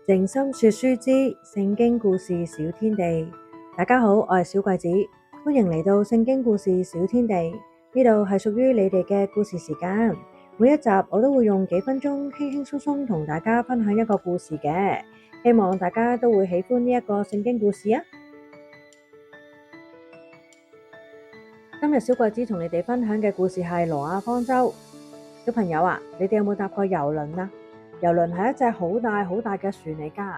靜心說書之聖經故事小天地。大家好，我係小桂子，歡迎嚟到聖經故事小天地。呢度係屬於你哋嘅故事時間，每一集我都會用幾分鐘輕輕鬆鬆同大家分享一個故事嘅，希望大家都會喜歡呢一個聖經故事啊。今日小桂子同你哋分享嘅故事係挪亞方舟。小朋友啊，你哋有冇搭過郵輪啊？郵輪係一隻好大好大嘅船嚟㗎，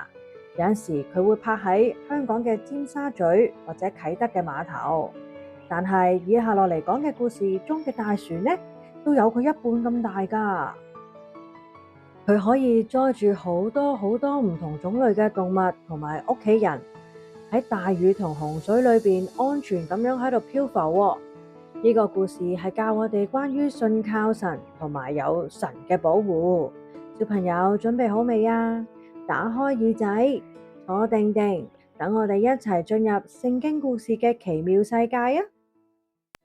有陣時佢會泊喺香港嘅尖沙咀或者啟德嘅碼頭。但係以下落嚟講嘅故事中嘅大船呢，都有佢一半咁大㗎。佢可以載住好多好多唔同種類嘅動物同埋屋企人，喺大雨同洪水裏邊安全咁樣喺度漂浮喎。呢個故事係教我哋關於信靠神同埋有神嘅保護。小朋友準備好未啊？打開耳仔，坐定定，等我哋一齊進入聖經故事嘅奇妙世界啊！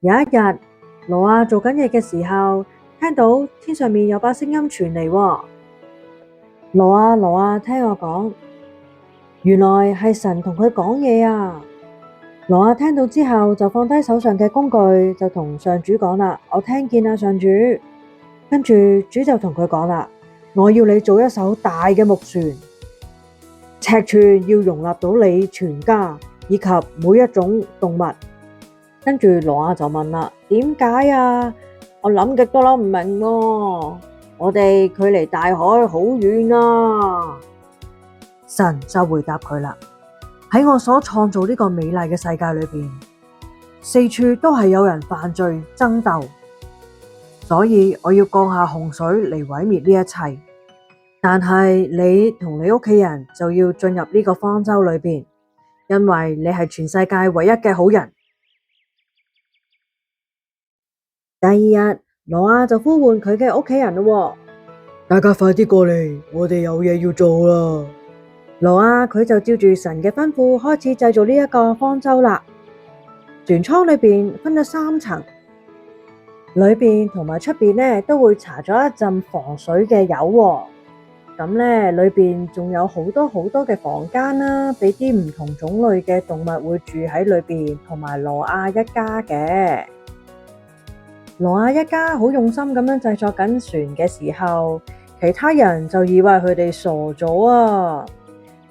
有一日，挪亞做緊嘢嘅時候，聽到天上面有把聲音傳嚟喎。挪亞，聽我講，原來係神同佢講嘢啊！挪亞聽到之後就放低手上嘅工具，就同上主講啦：我聽見啦，上主。跟住主就同佢講啦：我要你做一艘大嘅木船，尺寸要容納到你全家以及每一種動物。跟住挪亞就問啦：點解啊？我諗極都諗唔明喎。我哋距離大海好遠啊！神就回答佢啦：喺我所創造呢個美麗嘅世界裏邊，四處都係有人犯罪爭鬥，所以我要降下洪水嚟毀滅呢一切。但係你同你屋企人就要進入呢個方舟裏邊，因為你係全世界唯一嘅好人。第二日，挪亞就呼喚佢嘅屋企人咯，大家快啲過嚟，我哋有嘢要做啦。挪亞佢就照住神嘅吩咐開始製造呢一個方舟啦。船艙裏邊分咗3層，裏邊同埋出邊呢都會搽咗一陣防水嘅油喎。咁呢，裏邊仲有好多好多嘅房間啦，俾啲唔同種類嘅動物會住喺裏邊，同埋挪亞一家嘅。挪亞一家好用心咁樣製作緊船嘅時候，其他人就以為佢哋傻咗啊！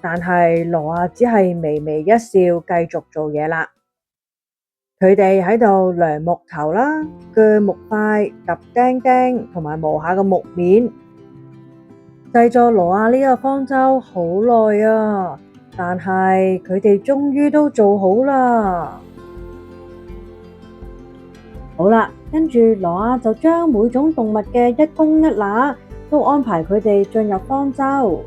但係挪亞只係微微一笑，繼續做嘢啦。佢哋喺度量木頭啦、鋸木塊、揼釘釘，同埋磨下個木面。製作挪亞呢個方舟好耐啊，但係佢哋終於都做好啦。好啦，跟住挪亞就將每種動物嘅一公一乸都安排佢哋進入方舟。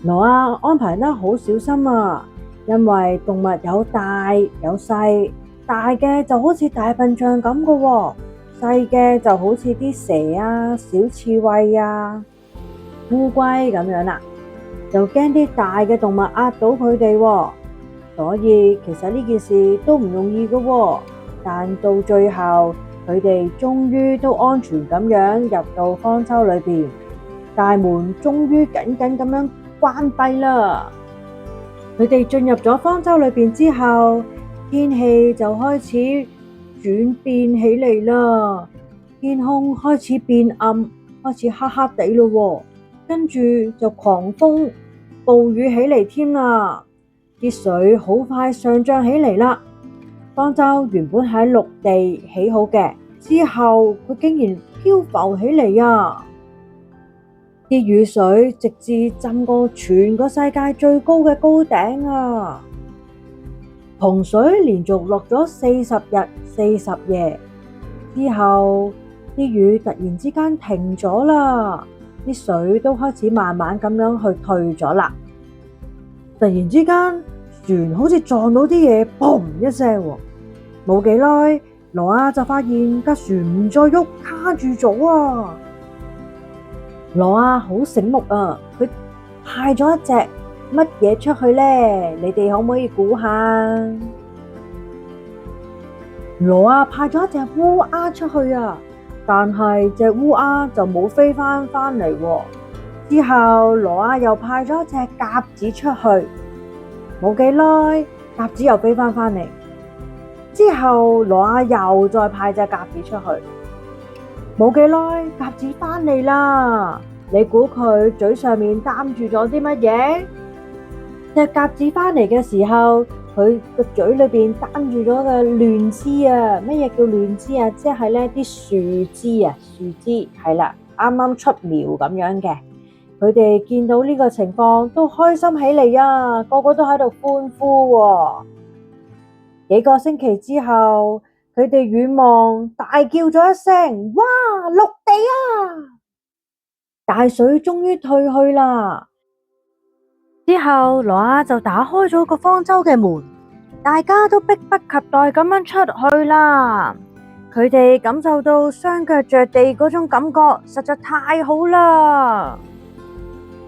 挪亞安排得好小心啊，因為動物有大有細，大嘅就好似大笨象咁噶喎，細嘅就好似啲蛇啊、小刺猬啊、烏龜咁樣啦，就驚啲大嘅動物壓到佢哋喎，所以其實呢件事都唔容易噶喎，但到最後佢哋終於都安全咁樣入到方舟裏邊，大門終於緊緊咁樣關閉啦。佢哋進入咗方舟裏邊之後，天氣就開始轉變起嚟啦，天空開始變暗，開始黑黑地咯，跟住就狂風暴雨起嚟添啦，啲水好快上漲起嚟啦。方舟原本喺陸地起好嘅，之後佢竟然漂浮起嚟啊！啲雨水直至浸過全個世界最高嘅高頂啊！洪水連續落咗40日40夜之後，啲雨突然之間停咗啦，啲水都開始慢慢咁樣去退咗啦。突然之間，船好似撞到啲嘢，砰一聲，冇幾耐，挪亞就發現架船唔再喐，卡住咗啊！挪亞好醒目啊，佢派咗一隻乜嘢出去呢？你哋可唔可以估下？挪亞派咗一隻烏鴉出去啊，但係隻烏鴉就冇飛返嚟喎，之後挪亞又派咗隻鴿子出去，冇幾耐，鴿子又飛返嚟。之後挪亞又再派隻鴿子出去，冇幾耐，鴿子返嚟啦。你估佢嘴上面擔住咗啲乜嘢？隻鴿子返嚟嘅時候，佢個嘴裏邊擔住咗嘅嫩枝啊！乜嘢叫嫩枝啊？即係呢啲樹枝啊，樹枝係啦，啱啱出苗咁樣嘅。佢哋見到呢個情況都開心起嚟啊，個個都喺度歡呼喎。幾個星期之後，佢哋遠望大叫咗一聲：哇！陸地啊！大水終於退去啦。之後挪亞就打開咗個方舟嘅門，大家都迫不及待咁樣出去啦。佢哋感受到雙腳着地嗰種感覺實在太好啦。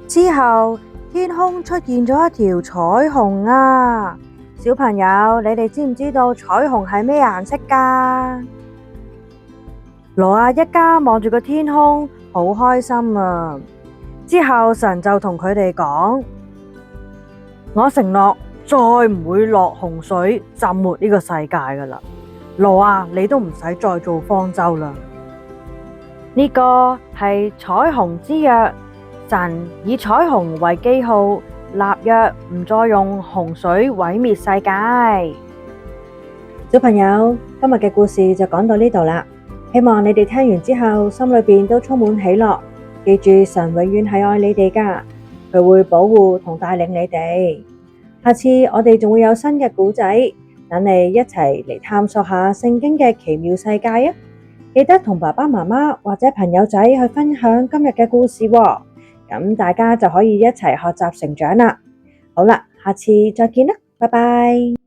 之後天空出現咗一條彩虹啊！小朋友，你哋知唔知道彩虹係咩顏色㗎？挪亞一家望住個天空，好開心啊！之後神就同佢哋講：我承諾再唔會落洪水浸沒呢個世界㗎喇。挪亞，你都唔使再做方舟啦。呢個係彩虹之約。神以彩虹為記號，立約唔再用洪水毀滅世界。小朋友，今日嘅故事就講到呢度啦。希望你哋聽完之後，心裏邊都充滿喜樂。記住，神永遠係愛你哋噶，佢會保護同帶領你哋。下次我哋仲會有新嘅故仔，等你一齊嚟探索下聖經嘅奇妙世界啊！記得同爸爸媽媽或者朋友仔去分享今日嘅故事喎。咁大家就可以一齊學習成長啦。好啦，下次再見啦，拜拜。